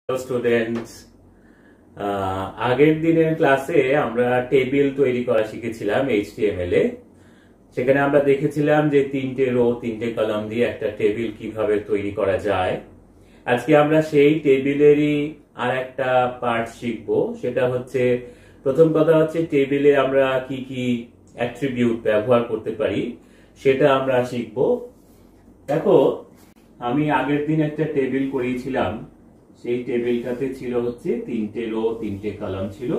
Students, আগের দিনের ক্লাসে আমরা টেবিল তৈরি করা শিখেছিলাম HTML এ। সেখানে আমরা দেখেছিলাম যে তিনটে রো তিনটে কলাম দিয়ে একটা টেবিল কিভাবে তৈরি করা যায়। আজকে আমরা সেই টেবিলেরই আর একটা পার্ট শিখবো। সেটা হচ্ছে, প্রথম কথা হচ্ছে টেবিলে আমরা কি কি অ্যাট্রিবিউট ব্যবহার করতে পারি সেটা আমরা শিখবো। দেখো, আমি আগের দিন একটা টেবিল করিয়েছিলাম। সেই টেবিলটাতে ছিল হচ্ছে তিনটে রো তিনটে কলাম ছিল।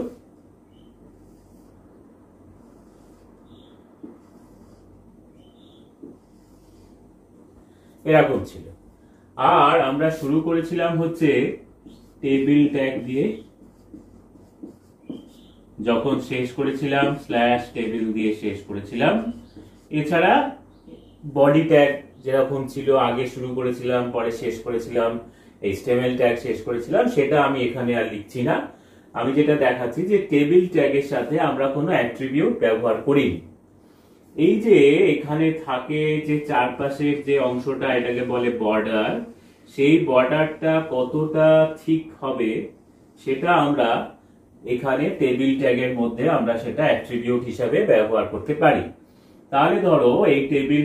এরকম ছিল। আর আমরা শুরু করেছিলাম হচ্ছে টেবিল ট্যাগ দিয়ে, যখন শেষ করেছিলাম স্ল্যাশ টেবিল দিয়ে শেষ করেছিলাম। এছাড়া বডি ট্যাগ যেরকম ছিল, আগে শুরু করেছিলাম পরে শেষ করেছিলাম, HTML ট্যাগ শেষ করেছিলাম, সেটা আমি এখানে আর লিখছি না। আমি যেটা দেখাচ্ছি যে টেবিল ট্যাগের সাথে আমরা কোনো অ্যাট্রিবিউট ব্যবহার করিনি। এই যে এখানে থাকে যে চারপাশের যে অংশটা, এটাকে বলে বর্ডার। সেই বর্ডারটা কতটা ঠিক হবে সেটা আমরা এখানে টেবিল ট্যাগের মধ্যে আমরা সেটা অ্যাট্রিবিউট হিসাবে ব্যবহার করতে পারি। তাহলে ধরো এই টেবিল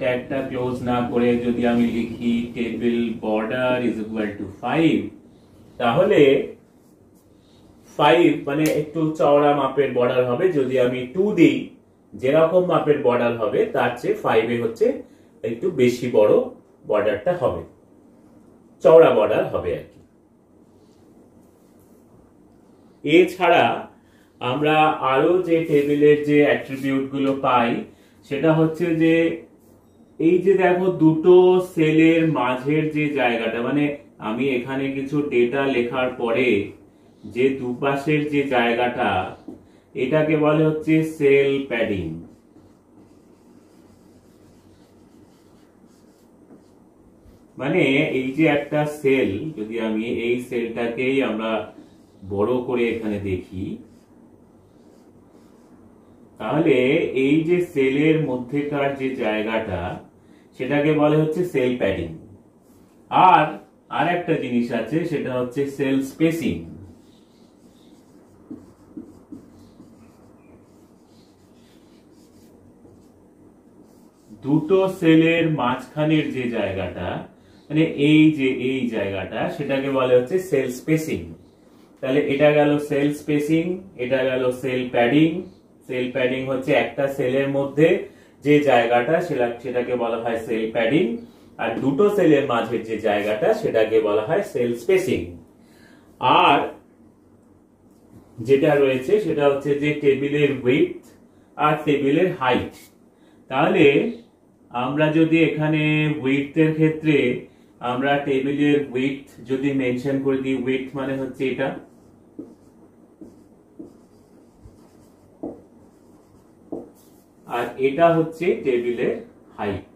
ট্যাগটা ক্লোজ না করে যদি আমি লিখি table border is equal two 5, তাহলে 5 মানে একটু চওড়া মাপের বর্ডার হবে। যদি আমি 2 দিই, যেরকম মাপের বর্ডার হবে তার চেয়ে 5 এ হচ্ছে একটু বেশি বড় বর্ডারটা হবে, চওড়া বর্ডার হবে আর কি। এছাড়া আমরা আরো যে টেবিলের যে অ্যাট্রিবিউট গুলো পাই সেটা হচ্ছে যে এই যে দেখো দুটো সেলের মাঝের যে জায়গাটা, মানে আমি এখানে কিছু ডেটা লেখার পরে যে দুপাশের যে জায়গাটা, এটাকে বলে হচ্ছে সেল প্যাডিং। মানে এই যে একটা সেল, যদি আমি এই সেলটাকেই আমরা বড় করে এখানে দেখি, তাহলে এই যে সেলের মধ্যেকার যে জায়গাটা সেটাকে বলে হচ্ছে সেল প্যাডিং। আর একটা জিনিস আছে, সেটা হচ্ছে সেল স্পেসিং। দুটো সেলের মাঝখানের যে জায়গাটা, মানে এই যে এই জায়গাটা, সেটাকে বলে হচ্ছে সেল স্পেসিং। তাহলে এটা গেল সেল স্পেসিং, এটা গেল সেল প্যাডিং। সেল প্যাডিং হচ্ছে একটা সেলের মধ্যে যে জায়গাটা সেটাকে বলা হয় সেল প্যাডিং, আর দুটো সেলের মাঝের যে জায়গাটা সেটাকে বলা হয় সেল স্পেসিং। আর যেটা রয়েছে সেটা হচ্ছে যে টেবিলের উইডথ আর টেবিলের হাইট। তাহলে আমরা যদি এখানে উইডথের ক্ষেত্রে আমরা টেবিলের উইডথ যদি মেনশন করে দিই, উইডথ মানে হচ্ছে এটা, আর এটা হচ্ছে টেবিলের হাইট।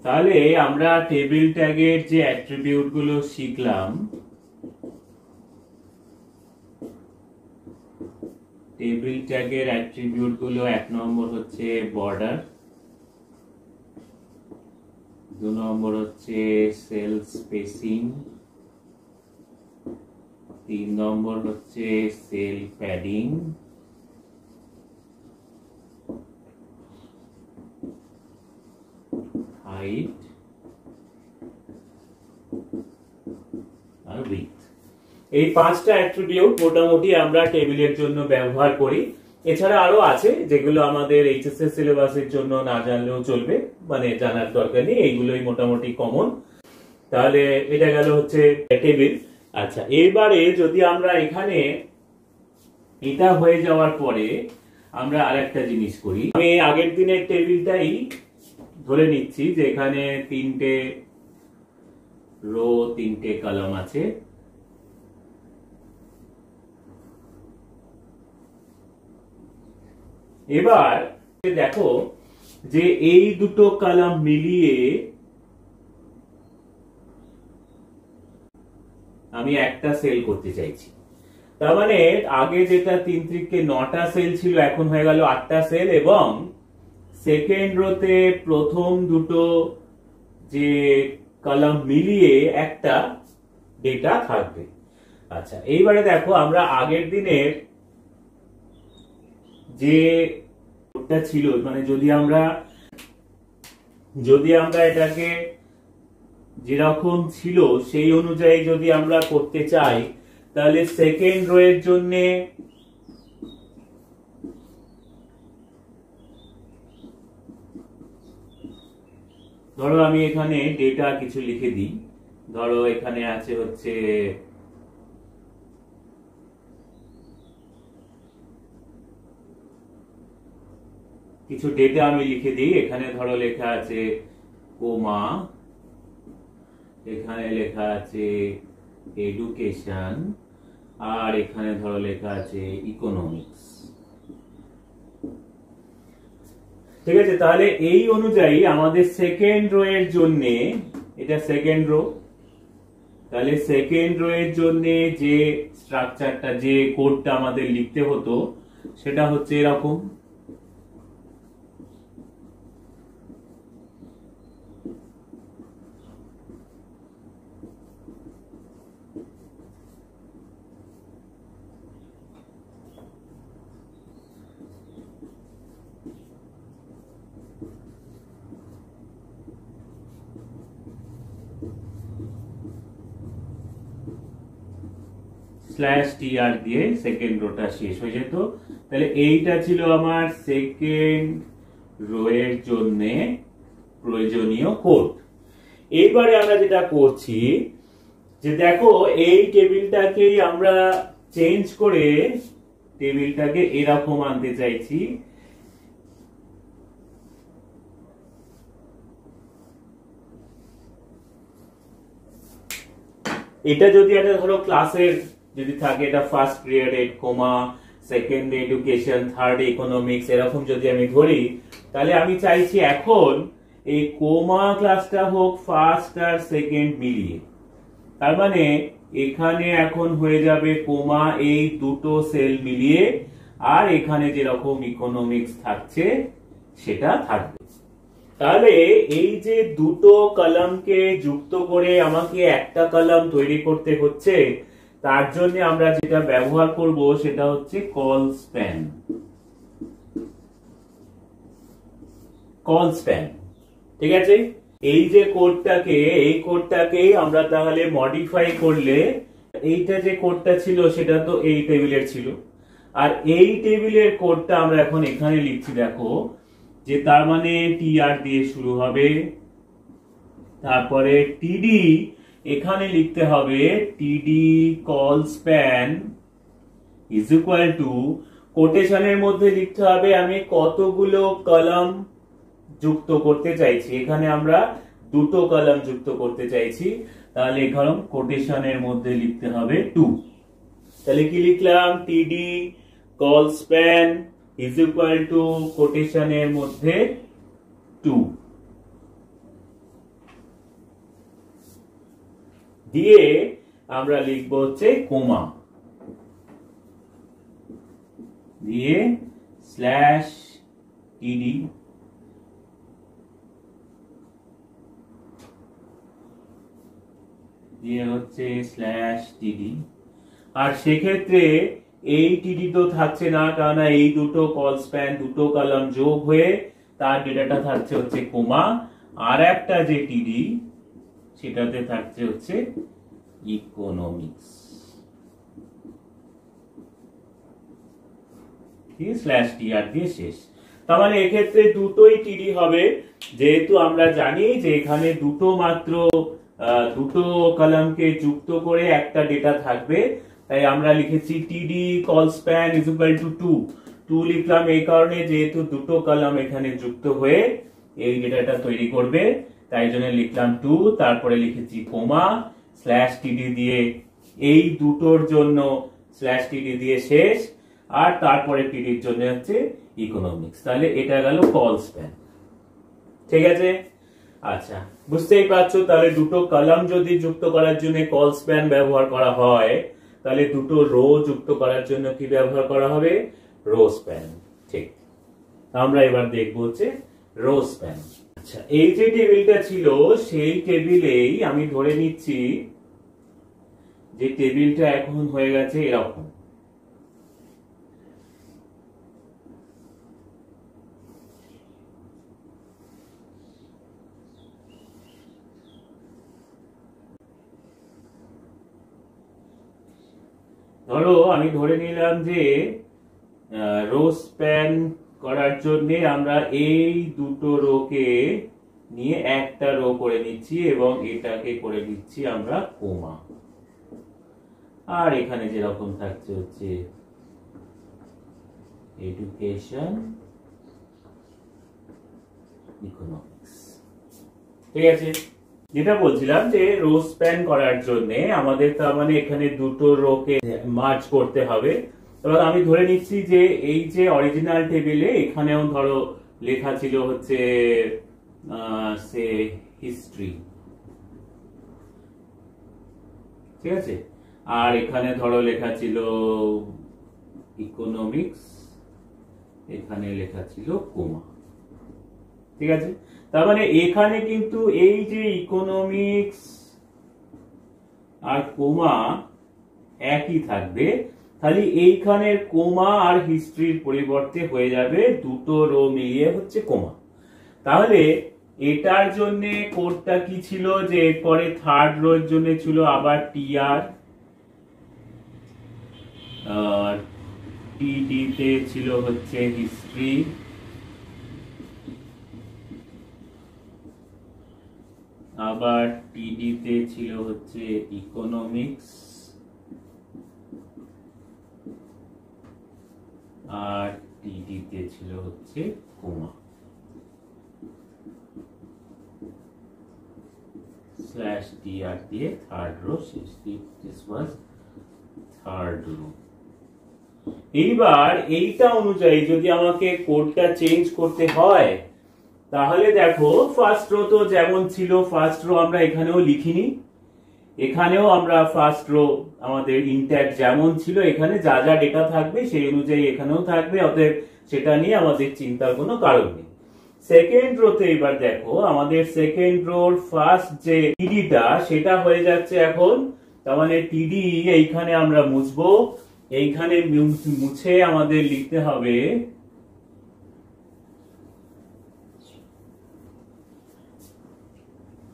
তাহলে আমরা টেবিল ট্যাগের যে অ্যাট্রিবিউট গুলো শিখলাম, টেবিল ট্যাগের অ্যাট্রিবিউট গুলো, 1 নম্বর হচ্ছে বর্ডার, 2 নম্বর হচ্ছে সেল স্পেসিং, 3 নম্বর হচ্ছে সেল প্যাডিং, 5 আর উইডথ। এই 5টা অ্যাট্রিবিউট মোটামুটি আমরা টেবিলের জন্য ব্যবহার করি। এছাড়া আরো আছে যেগুলো আমাদের এইচএসএস সিলেবাসের জন্য না জানলেও চলবে, মানে জানার দরকার নেই, এইগুলোই মোটামুটি কমন। তাহলে এটা গেল হচ্ছে টেবিল। আচ্ছা, এবারে যদি আমরা এখানে এটা হয়ে যাওয়ার পরে আমরা আরেকটা জিনিস করি। আমি আগের দিনের টেবিলটাই ধরে নিচ্ছি যে এখানে 3টে রো 3টে কলাম আছে। এবার দেখো যে এই দুটো কলাম মিলিয়ে আমি একটা সেল করতে চাইছি। তার মানে আগে যেটা 3 × 9টা সেল ছিল, এখন হয়ে গেল 8টা সেল, এবং সেকেন্ড রোতে প্রথম দুটো যে কলাম মিলিয়ে একটা ডেটা থাকবে। আচ্ছা, এইবারে দেখো আমরা আগের দিনের যে কোডটা ছিল, মানে যদি আমরা এটাকে যেরকম ছিল সেই অনুযায়ী যদি আমরা করতে চাই, তাহলে সেকেন্ড রো এর জন্য ধরো আমি এখানে ডেটা কিছু লিখে দিই। ধরো এখানে আছে হচ্ছে কিছু ডেটা আমি লিখে দিই। এখানে ধরো লেখা আছে কোমা, এখানে লেখা আছে এডুকেশন, আর এখানে ধরো লেখা আছে ইকোনমিক্স। ঠিক আছে, তাহলে এই অনুযায়ী আমাদের সেকেন্ড রো এর জন্য, এটা সেকেন্ড রো, তাহলে সেকেন্ড রো এর জন্য যে স্ট্রাকচারটা, যে কোডটা আমাদের লিখতে হতো সেটা হচ্ছে এরকম। স্ল্যাশ টিআর দিয়ে সেকেন্ড রোটা শেষ হয়ে যেত। তাহলে এইটা ছিল আমার সেকেন্ড রো এর জন্য প্রয়োজনীয় কোড। এবারে আমরা যেটা করছি যে দেখো এই টেবিলটাকেই আমরা চেঞ্জ করে টেবিলটাকে এরকম আনতে চাইছি। এটা যদি একটা ধরো ক্লাসের যদি থাকে, এটা first period comma, second education, third economics, এরকম যদি আমি ধরি, তাহলে আমি চাইছি এখন এই কোমা ক্লাসটা হোক ফার্স্ট আর সেকেন্ড মিলিয়ে। তার মানে এখানে এখন হয়ে যাবে কোমা এই দুটো সেল মিলিয়ে, আর এখানে যেরকম ইকোনমিক্স থাকছে সেটা থাকবে। তাহলে এই যে দুটো কলামকে যুক্ত করে আমাকে একটা কলাম তৈরি করতে হচ্ছে, তার জন্য আমরা যেটা ব্যবহার করব সেটা হচ্ছে কল স্প্যান। কল স্প্যান, ঠিক আছে। এই যে কোডটাকে, এই কোডটাকে আমরা তাহলে মডিফাই করলে, এইটা যে কোডটা ছিল সেটা তো এই টেবিলের ছিল, আর এই টেবিলের কোডটা আমরা এখন এখানে লিখছি। দেখো যে তার মানে টিআর দিয়ে শুরু হবে, তারপরে টিডি এখানে লিখতে হবে TD colspan is equal to, কোটেশনের মধ্যে লিখতে হবে আমি কতগুলো কলাম যুক্ত করতে চাইছি। এখানে আমরা দুটো কলাম যুক্ত করতে চাইছি, তাহলে এখানে কোটেশনের মধ্যে লিখতে হবে 2। তাহলে কি লিখলাম, TD colspan is equal to কোটেশনের মধ্যে 2 দিয়ে আমরা লিখবো হচ্ছে কোমা দিয়ে স্ল্যাশ টিডি দিয়ে হচ্ছে স্ল্যাশ টিডি। আর সেক্ষেত্রে এই টিডি তো থাকছে না, কারণ এই দুটো কল স্প্যান, দুটো কলাম যোগ হয়ে তার ডেটাটা থাকছে হচ্ছে কোমা, আর একটা যে টিডি সেটাতে থাকছে হচ্ছে ইকোনমিক্স। স্ল্যাশ টিআর দিয়ে শেষ। তার মানে এক্ষেত্রে দুটোই টিডি হবে, যেহেতু আমরা জানি যে এখানে দুটো মাত্র দুটো কলামকে যুক্ত করে একটা ডেটা থাকবে, তাই আমরা লিখেছি টিডি colspan is equal two 2। 2 লিখলাম এই কারণে যেহেতু দুটো কলাম এখানে যুক্ত হয়ে এই ডেটাটা তৈরি করবে, তাই জন্য লিখলাম 2, তারপরে লিখেছি কোমা স্ল্যাশ টিডি দিয়ে এই দুটোর জন্য স্ল্যাশ টিডি দিয়ে শেষ, আর তারপরে টিডির জন্য হচ্ছে ইকোনমিক্স। তাহলে এটা গেল কল স্প্যান, ঠিক আছে। আচ্ছা, বুঝতেই পারছো তাহলে দুটো কলাম যদি যুক্ত করার জন্য কল স্প্যান ব্যবহার করা হয়, তাহলে দুটো রো যুক্ত করার জন্য কি ব্যবহার করা হবে, রো স্প্যান। ঠিক, আমরা এবার দেখবো হচ্ছে রো স্প্যান। আচ্ছা, এই যে টেবিলটা ছিল সেই টেবিলেই আমি ধরে নিচ্ছি যে টেবিলটা এখন হয়ে গেছে এরকম। ধরো আমি ধরে নিলাম যে রো স্প্যান করার জন্য আমরা এই দুটো রোকে নিয়ে একটা রো করে নিচ্ছি এবং এটাকে করে দিচ্ছি আমরা কোমা। আর এখানে যেরকম থাকছে হচ্ছে এডুকেশন, ইকোনমিক্স। ঠিক আছে, যেটা বলছিলাম যে রো স্প্যান করার জন্য আমাদের তার মানে এখানে দুটো রোকে মার্জ করতে হবে। এবার আমি ধরে নিচ্ছি যে এই যে অরিজিনাল টেবিলে এখানেও ধরো লেখা ছিল হচ্ছে সে হিস্ট্রি, ঠিক আছে, আর এখানে ধরো লেখা ছিল ইকোনমিক্স, এখানে লেখা ছিল কোমা। ঠিক আছে, তার মানে এখানে কিন্তু এই যে ইকোনমিক্স আর কোমা একই থাকবে, খালি এইখানের কোমা আর হিস্ট্রির পরিবর্তে হয়ে যাবে দুটো রো মিলিয়ে হচ্ছে কোমা। তাহলে এটার জন্য কোডটা কি ছিল, যে এরপরে থার্ড রোর জন্য ছিল আবার টিআর, আর টিডি তে ছিল হচ্ছে হিস্ট্রি, আবার টিডি তে ছিল হচ্ছে ইকোনমিক্স, আর টিডি তে ছিল হচ্ছে কোমা স্ল্যাশ টিআর দিয়ে থার্ড রো শেষ। This was third rho. এইবার এইটা অনুযায়ী যদি আমাকে কোডটা চেঞ্জ করতে হয় তাহলে দেখো ফার্স্ট রো তো যেমন ছিল ফার্স্ট রো আমরা এখানেও লিখিনি, এখানেও আমরা ফার্স্ট রো আমাদের ইনট্যাক্ট যেমন ছিল, এখানে যা যা ডেটা থাকবে সেই অনুযায়ী এখানেও থাকবে, অতএব সেটা নিয়ে আমাদের চিন্তার কোনো কারণ নেই। সেকেন্ড রোতে এবার দেখো আমাদের সেকেন্ড রোর ফার্স্ট যে টিডিটা সেটা হয়ে যাচ্ছে এখন, তার মানে টিডি এইখানে আমরা মুছবো, এইখানে মুছে আমাদের লিখতে হবে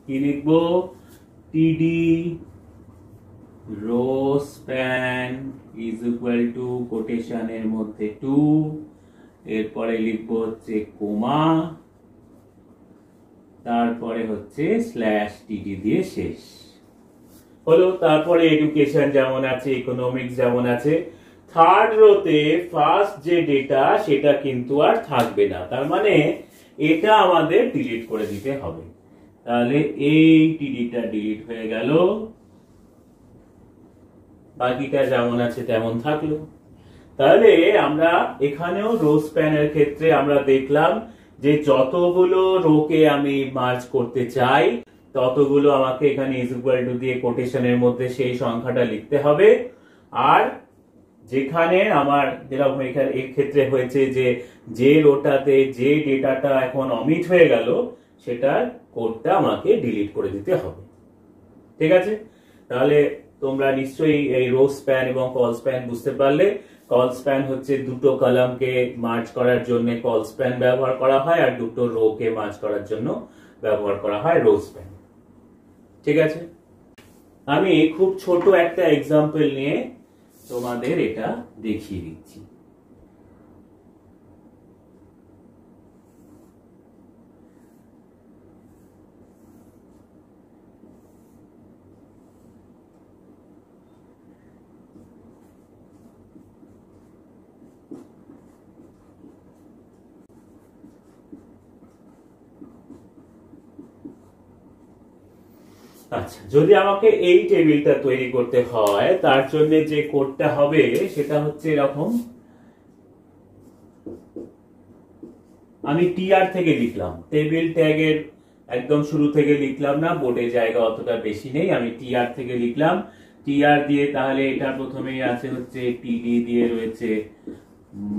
কি লিখবো, TD rowspan is equal to কোটেশনের মধ্যে 2, এরপরে লিখবো হচ্ছে কোমা, তারপরে হচ্ছে স্ল্যাশ টিডি দিয়ে শেষ হলো। তারপরে এডুকেশন যেমন আছে, ইকোনমিক্স যেমন আছে। থার্ড রোতে ফার্স্ট যে ডেটা সেটা কিন্তু আর থাকবে না, তার মানে এটা আমাদের ডিলিট করে দিতে হবে। তাহলে এই টিডিটা ডিলিট হয়ে গেল, বাকিটা যেমন আছে তেমন থাকলো। তাহলে আমরা এখানেও রো স্প্যানের ক্ষেত্রে আমরা দেখলাম যে যতগুলো রোকে আমি মার্জ করতে চাই ততগুলো আমাকে এখানে ইজ ইকুয়াল টু দিয়ে কোটেশনের মধ্যে সেই সংখ্যাটা লিখতে হবে, আর যেখানে আমার যেরকম এখানে এই ক্ষেত্রে হয়েছে যে রোটাতে যে ডেটাটা এখন অমিট হয়ে গেল সেটার কোডটা আমাকে ডিলিট করে দিতে হবে। ঠিক আছে, তাহলে তোমরা নিশ্চয়ই এই রো স্প্যান এবং কল স্প্যান বুঝতে পারলে। কল স্প্যান হচ্ছে দুটো কলামকে মার্জ করার জন্য কল স্প্যান ব্যবহার করা হয়, আর দুটো রো কে মার্জ করার জন্য ব্যবহার করা হয় রো স্প্যান। ঠিক আছে, আমি খুব ছোট একটা এক্সাম্পল নিয়ে তোমাদের এটা দেখিয়ে দিচ্ছি। আচ্ছা, যদি আমাকে এই টেবিলটা তৈরি করতে হয় তার জন্য যে কোডটা হবে সেটা হচ্ছে এরকম। আমি টিআর থেকে লিখলাম, টেবিল ট্যাগের একদম শুরু থেকে লিখলাম না, বোর্ডে জায়গা অতটা বেশি নেই, আমি টিআর থেকে লিখলাম। টিআর দিয়ে তাহলে এটা প্রথমেই আছে হচ্ছে টিডি দিয়ে রয়েছে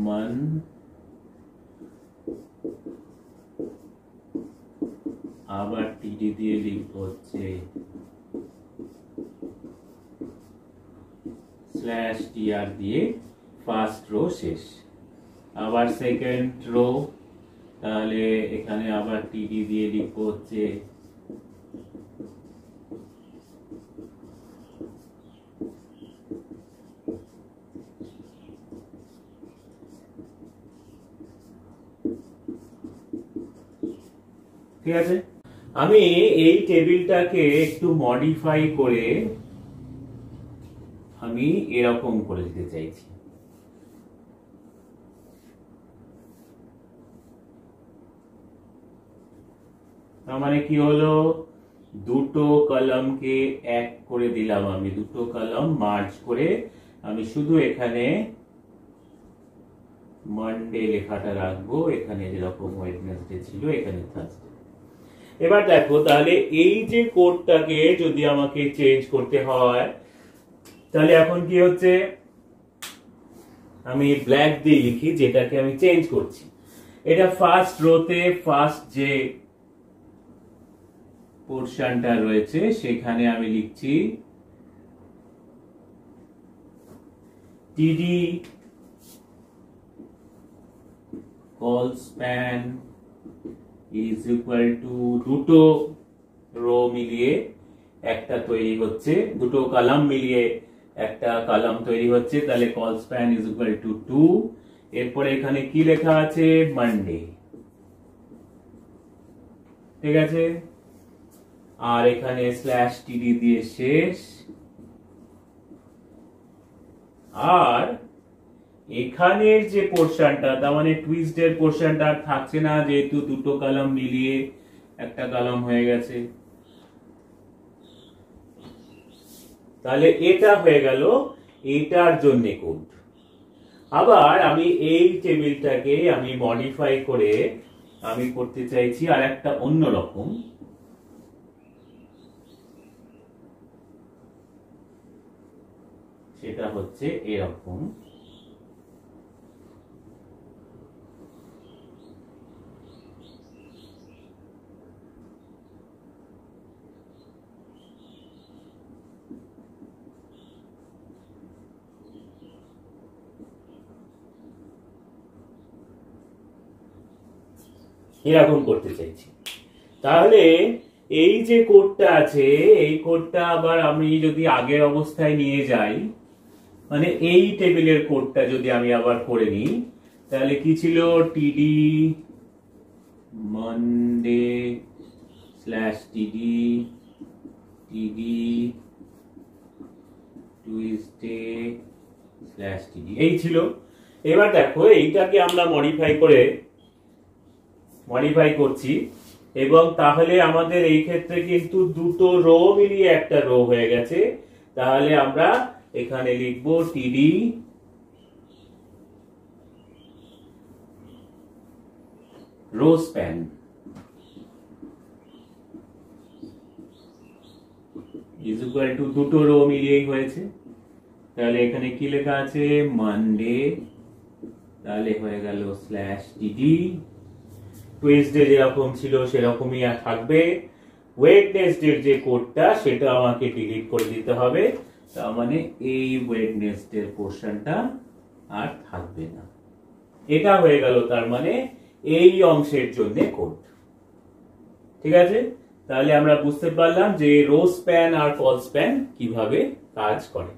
মান, আবার টিডি দিয়ে লিখবো হচ্ছে স্ল্যাশ টিআর দিয়ে ফার্স্ট রো শেষ, আবার সেকেন্ড রো, তাহলে এখানে আবার টিডি দিয়ে লিখবো হচ্ছে ঠিক আছে। আমি এই টেবিলটাকে একটু মডিফাই করে আমি এরকম করে দিতে চাইছি। তার মানে কি হলো, দুটো কলামকে এক করে দিলাম, আমি দুটো কলাম মার্জ করে আমি শুধু এখানে মানডে লেখাটা রাখবো, এখানে যেরকম ওয়েডনেসডে ছিল এখানে থার্সডে। এবার দেখো, তাহলে এই যে কোডটাকে যদি আমাকে চেঞ্জ করতে হয়, তাহলে এখন কি হচ্ছে, আমি ব্ল্যাক দিয়ে লিখি যেটাকে আমি চেঞ্জ করছি। এটা ফার্স্ট রোতে ফার্স্ট যে পোরশনটা রয়েছে সেখানে আমি লিখছি টিডি colspan is equal two, দুটো রো মিলিয়ে একটা তৈরি হচ্ছে, দুটো কলাম মিলিয়ে একটা কলাম তৈরি হচ্ছে, তাহলে call span is equal two 2। এরপরে এখানে কি লেখা আছে, মানডে, ঠিক আছে, আর এখানে স্ল্যাশ টিডি দিয়ে শেষ। আর এখানের যে পোরশনটা, তার মানে টুইস্টের পোরশনটা আর থাকছে না, যেহেতু দুটো কলাম মিলিয়ে একটা কলাম হয়ে গেছে। তাহলে এটা হয়ে গেল এটার জন্য কোড। আবার আমি এই টেবিলটাকে আমি মডিফাই করে আমি করতে চাইছি আর একটা অন্য রকম। সেটা হচ্ছে এরকম, এরকম করতে চাইছি। তাহলে এই যে কোডটা আছে, এই কোডটা আবার আমি যদি আগের অবস্থায় নিয়ে যাই, মানে এই টেবিলের কোডটা যদি আমি আবার করে নিই, তাহলে কি ছিল, টিডি মানডে স্ল্যাশ টিডি টিডি টুইসডে স্ল্যাশ টিডি, এই ছিল। এবার দেখো, এইটাকে আমরা মডিফাই করছি, এবং তাহলে আমাদের এই ক্ষেত্রে কিন্তু দুটো রো মিলিয়ে একটা রো হয়ে গেছে। তাহলে আমরা এখানে লিখবো TD rowspan is equal two, দুটো রো মিলিয়েই হয়েছে, তাহলে এখানে কি লেখা আছে, মানডে, তাহলে হয়ে গেল স্ল্যাশ টিডি, টুইসডে যেরকম ছিল সেরকমই আর থাকবে, ওয়েডনেসডে যে কোডটা সেটা আমাকে ডিলিট করে দিতে হবে, তার মানে এই ওয়েডনেসডে পোরশনটা আর থাকবে না। এটা হয়ে গেল তার মানে এই অংশের জন্য কোড। ঠিক আছে, তাহলে আমরা বুঝতে পারলাম যে রো স্প্যান আর কল স্প্যান কিভাবে কাজ করে।